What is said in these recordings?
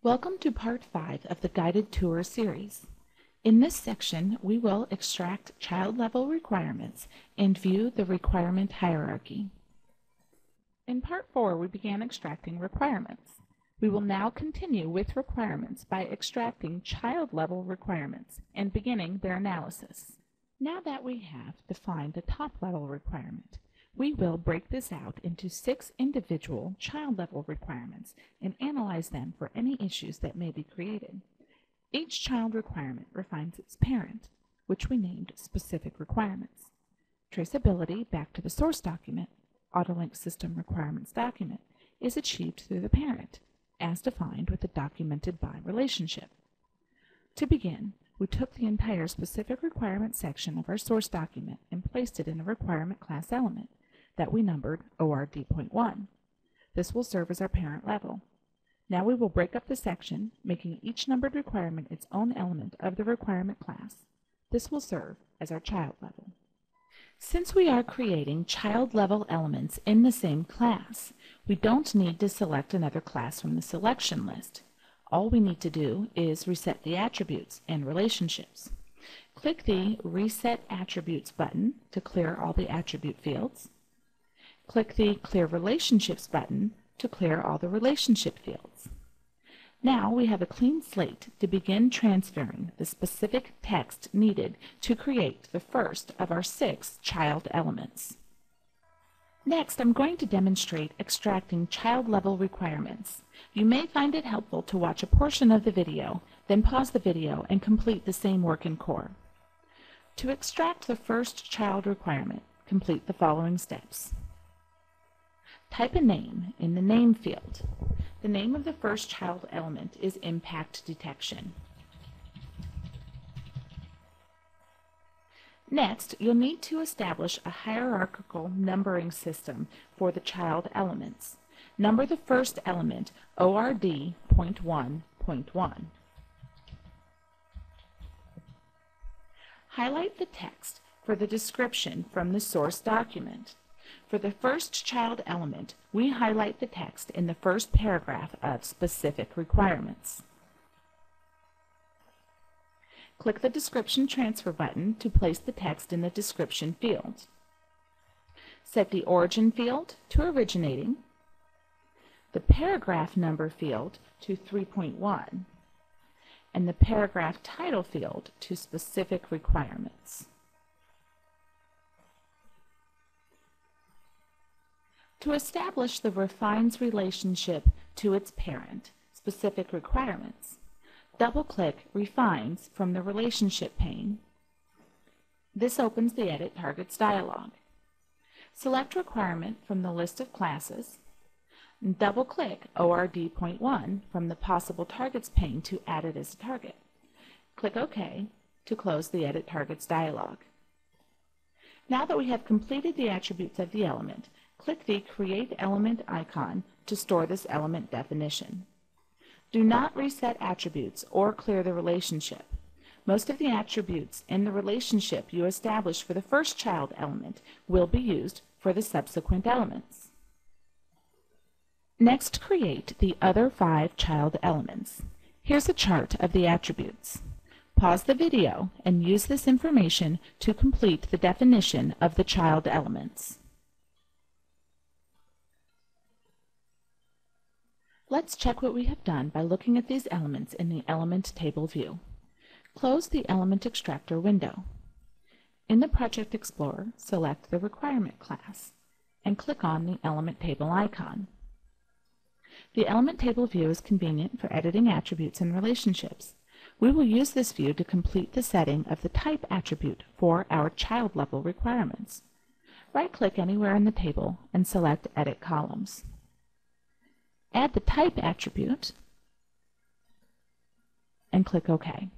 Welcome to Part 5 of the Guided Tour series. In this section, we will extract child-level requirements and view the requirement hierarchy. In Part 4, we began extracting requirements. We will now continue with requirements by extracting child-level requirements and beginning their analysis. Now that we have defined the top-level requirement, we will break this out into 6 individual child-level requirements and analyze them for any issues that may be created. Each child requirement refines its parent, which we named specific requirements. Traceability back to the source document, Autolink system requirements document, is achieved through the parent, as defined with the documented by relationship. To begin, we took the entire specific requirement section of our source document and placed it in a requirement class element that we numbered ORD.1. This will serve as our parent level. Now we will break up the section, making each numbered requirement its own element of the requirement class. This will serve as our child level. Since we are creating child-level elements in the same class, we don't need to select another class from the selection list. All we need to do is reset the attributes and relationships. Click the Reset Attributes button to clear all the attribute fields. Click the Clear Relationships button to clear all the relationship fields. Now we have a clean slate to begin transferring the specific text needed to create the first of our 6 child elements. Next, I'm going to demonstrate extracting child-level requirements. You may find it helpful to watch a portion of the video, then pause the video and complete the same work in core. To extract the first child requirement, complete the following steps. Type a name in the name field. The name of the first child element is impact detection. Next, you'll need to establish a hierarchical numbering system for the child elements. Number the first element ORD.1.1. Highlight the text for the description from the source document. For the first child element, we highlight the text in the first paragraph of specific requirements. Click the Description Transfer button to place the text in the description field. Set the origin field to originating, the paragraph number field to 3.1, and the paragraph title field to specific requirements. To establish the refines relationship to its parent, specific requirements, double-click Refines from the Relationship pane. This opens the Edit Targets dialog. Select Requirement from the list of classes, and double-click ORD.1 from the Possible Targets pane to add it as a target. Click OK to close the Edit Targets dialog. Now that we have completed the attributes of the element, click the Create Element icon to store this element definition. Do not reset attributes or clear the relationship. Most of the attributes in the relationship you establish for the first child element will be used for the subsequent elements. Next, create the other 5 child elements. Here's a chart of the attributes. Pause the video and use this information to complete the definition of the child elements. Let's check what we have done by looking at these elements in the Element Table view. Close the Element Extractor window. In the Project Explorer, select the Requirement class and click on the Element Table icon. The Element Table view is convenient for editing attributes and relationships. We will use this view to complete the setting of the type attribute for our child-level requirements. Right-click anywhere in the table and select Edit Columns. Add the type attribute and click OK.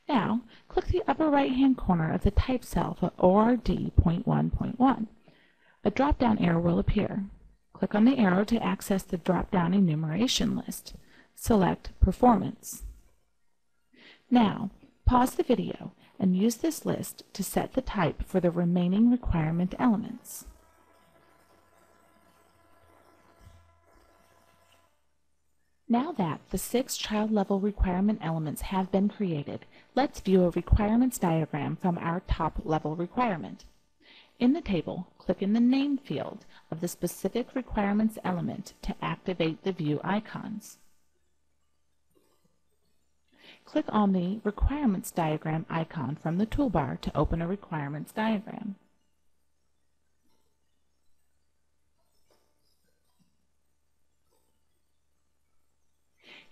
Now, click the upper right-hand corner of the type cell for ORD.1.1. A drop-down arrow will appear. Click on the arrow to access the drop-down enumeration list. Select Performance. Now, pause the video and use this list to set the type for the remaining requirement elements. Now that the 6 child-level requirement elements have been created, let's view a requirements diagram from our top-level requirement. In the table, click in the name field of the specific requirements element to activate the view icons. Click on the Requirements Diagram icon from the toolbar to open a requirements diagram.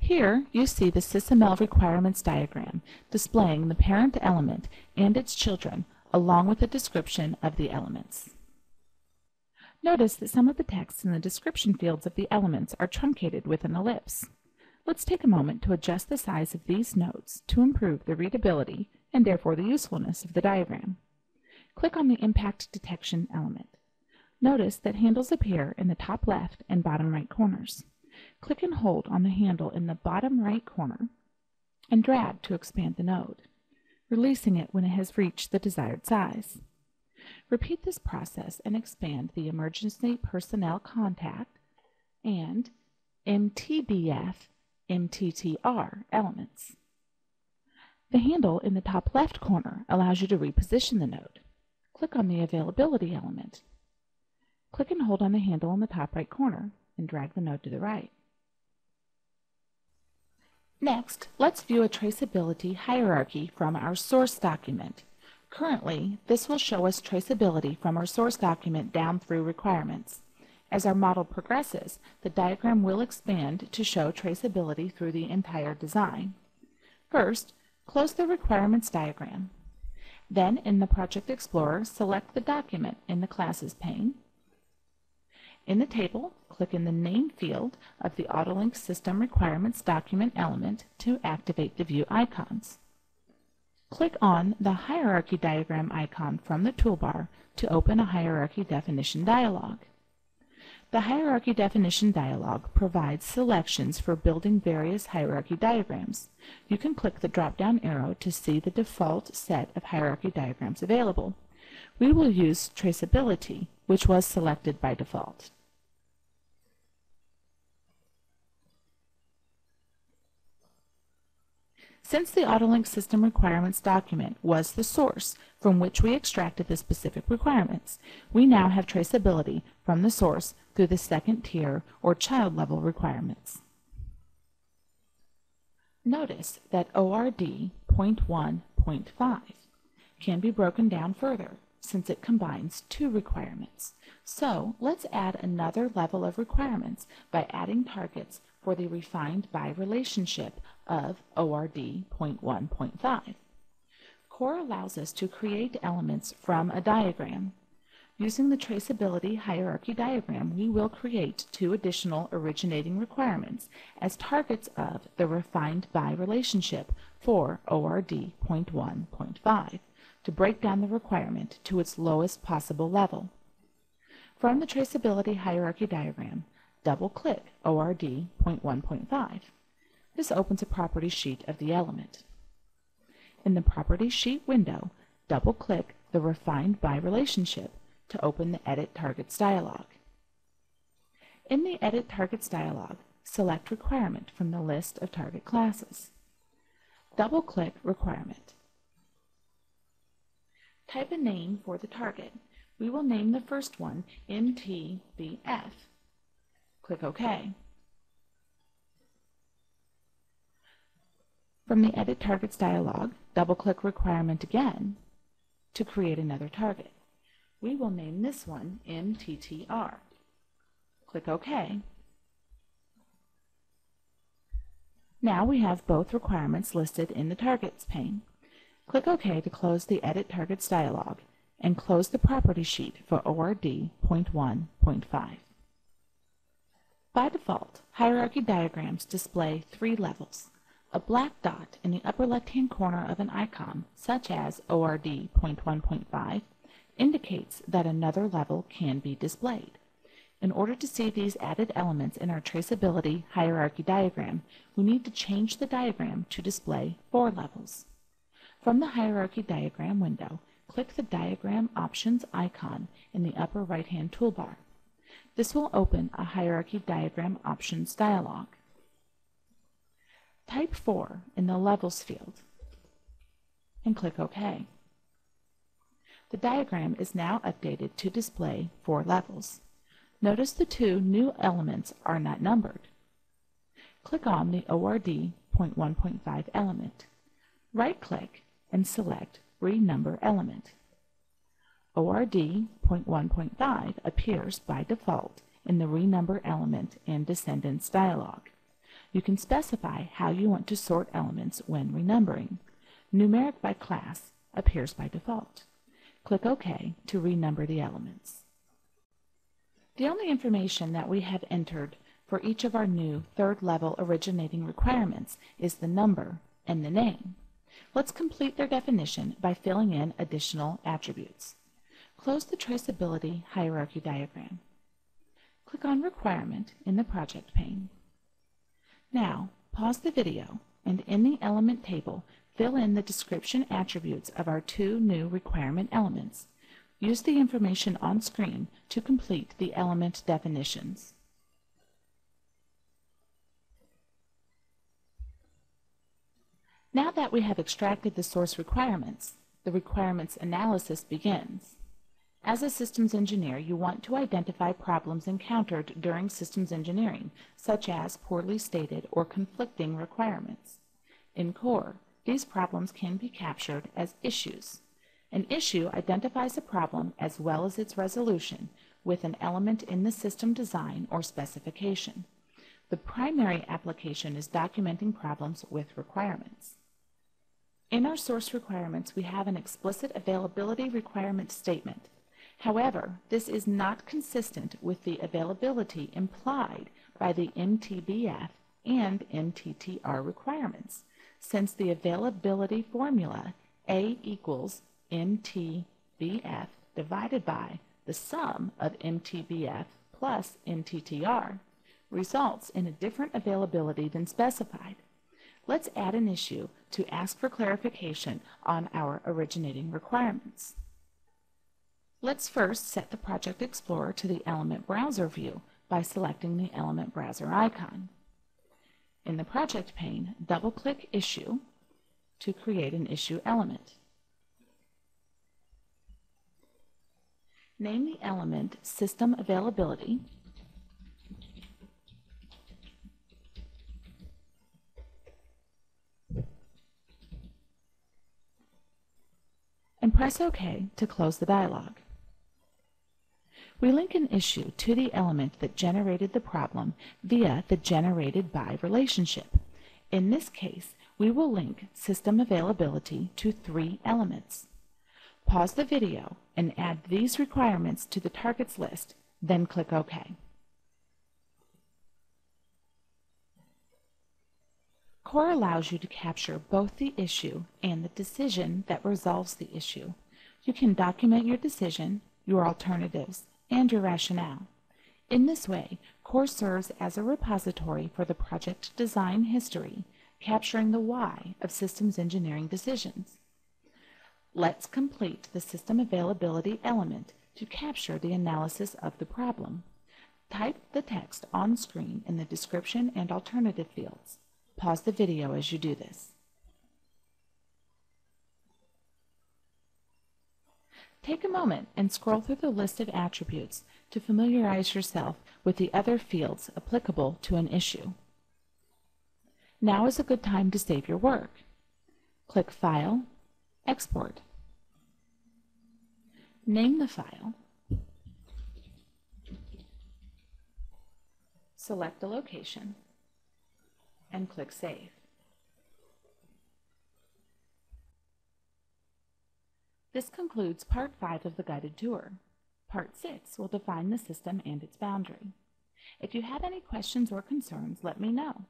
Here you see the SysML requirements diagram displaying the parent element and its children along with a description of the elements. Notice that some of the text in the description fields of the elements are truncated with an ellipse. Let's take a moment to adjust the size of these notes to improve the readability and therefore the usefulness of the diagram. Click on the impact detection element. Notice that handles appear in the top left and bottom right corners. Click and hold on the handle in the bottom right corner and drag to expand the node, releasing it when it has reached the desired size. Repeat this process and expand the emergency personnel contact and MTBF MTTR elements. The handle in the top left corner allows you to reposition the node. Click on the availability element. Click and hold on the handle in the top right corner and drag the node to the right. Next, let's view a traceability hierarchy from our source document. Currently, this will show us traceability from our source document down through requirements. As our model progresses, the diagram will expand to show traceability through the entire design. First, close the requirements diagram. Then, in the Project Explorer, select the document in the Classes pane. In the table, click in the name field of the Autolink System Requirements document element to activate the view icons. Click on the Hierarchy Diagram icon from the toolbar to open a hierarchy definition dialog. The hierarchy definition dialog provides selections for building various hierarchy diagrams. You can click the drop-down arrow to see the default set of hierarchy diagrams available. We will use traceability, which was selected by default. Since the Autolink System Requirements document was the source from which we extracted the specific requirements, we now have traceability from the source through the second tier or child-level requirements. Notice that ORD.1.5 can be broken down further since it combines 2 requirements. So let's add another level of requirements by adding targets for the refined by relationship of ORD.1.5. Core allows us to create elements from a diagram. Using the traceability hierarchy diagram, we will create 2 additional originating requirements as targets of the refined by relationship for ORD.1.5 to break down the requirement to its lowest possible level. From the traceability hierarchy diagram, double-click ORD.1.5. This opens a property sheet of the element. In the property sheet window, double-click the refined by relationship to open the Edit Targets dialog. In the Edit Targets dialog, select Requirement from the list of target classes. Double-click Requirement. Type a name for the target. We will name the first one MTBF. Click OK. From the Edit Targets dialog, double-click Requirement again to create another target. We will name this one MTTR. Click OK. Now we have both requirements listed in the Targets pane. Click OK to close the Edit Targets dialog and close the property sheet for ORD.1.5. By default, hierarchy diagrams display 3 levels. A black dot in the upper left-hand corner of an icon, such as ORD.1.5, indicates that another level can be displayed. In order to see these added elements in our traceability hierarchy diagram, we need to change the diagram to display 4 levels. From the hierarchy diagram window, click the Diagram Options icon in the upper right-hand toolbar. This will open a Hierarchy Diagram Options dialog. Type 4 in the Levels field and click OK. The diagram is now updated to display 4 levels. Notice the 2 new elements are not numbered. Click on the ORD.1.5 element. Right-click and select Renumber Element. ORD.1.5 appears by default in the Renumber Element and Descendants dialog. You can specify how you want to sort elements when renumbering. Numeric by class appears by default. Click OK to renumber the elements. The only information that we have entered for each of our new third-level originating requirements is the number and the name. Let's complete their definition by filling in additional attributes. Close the Traceability Hierarchy Diagram. Click on Requirement in the Project pane. Now, pause the video and in the element table, fill in the description attributes of our 2 new requirement elements. Use the information on screen to complete the element definitions. Now that we have extracted the source requirements, the requirements analysis begins. As a systems engineer, you want to identify problems encountered during systems engineering, such as poorly stated or conflicting requirements. In core, these problems can be captured as issues. An issue identifies a problem as well as its resolution with an element in the system design or specification. The primary application is documenting problems with requirements. In our source requirements, we have an explicit availability requirement statement. However, this is not consistent with the availability implied by the MTBF and MTTR requirements, since the availability formula A equals MTBF divided by the sum of MTBF plus MTTR results in a different availability than specified. Let's add an issue to ask for clarification on our originating requirements. Let's first set the Project Explorer to the Element Browser view by selecting the Element Browser icon. In the Project pane, double-click Issue to create an issue element. Name the element System Availability and press OK to close the dialog. We link an issue to the element that generated the problem via the Generated By relationship. In this case, we will link system availability to 3 elements. Pause the video and add these requirements to the targets list, then click OK. Core allows you to capture both the issue and the decision that resolves the issue. You can document your decision, your alternatives, and your rationale. In this way, Core serves as a repository for the project design history, capturing the why of systems engineering decisions. Let's complete the system availability element to capture the analysis of the problem. Type the text on screen in the description and alternative fields. Pause the video as you do this. Take a moment and scroll through the list of attributes to familiarize yourself with the other fields applicable to an issue. Now is a good time to save your work. Click File, Export. Name the file. Select the location and click Save. This concludes Part 5 of the guided tour. Part 6 will define the system and its boundary. If you have any questions or concerns, let me know.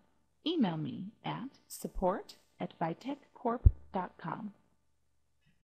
Email me at support@vitechcorp.com.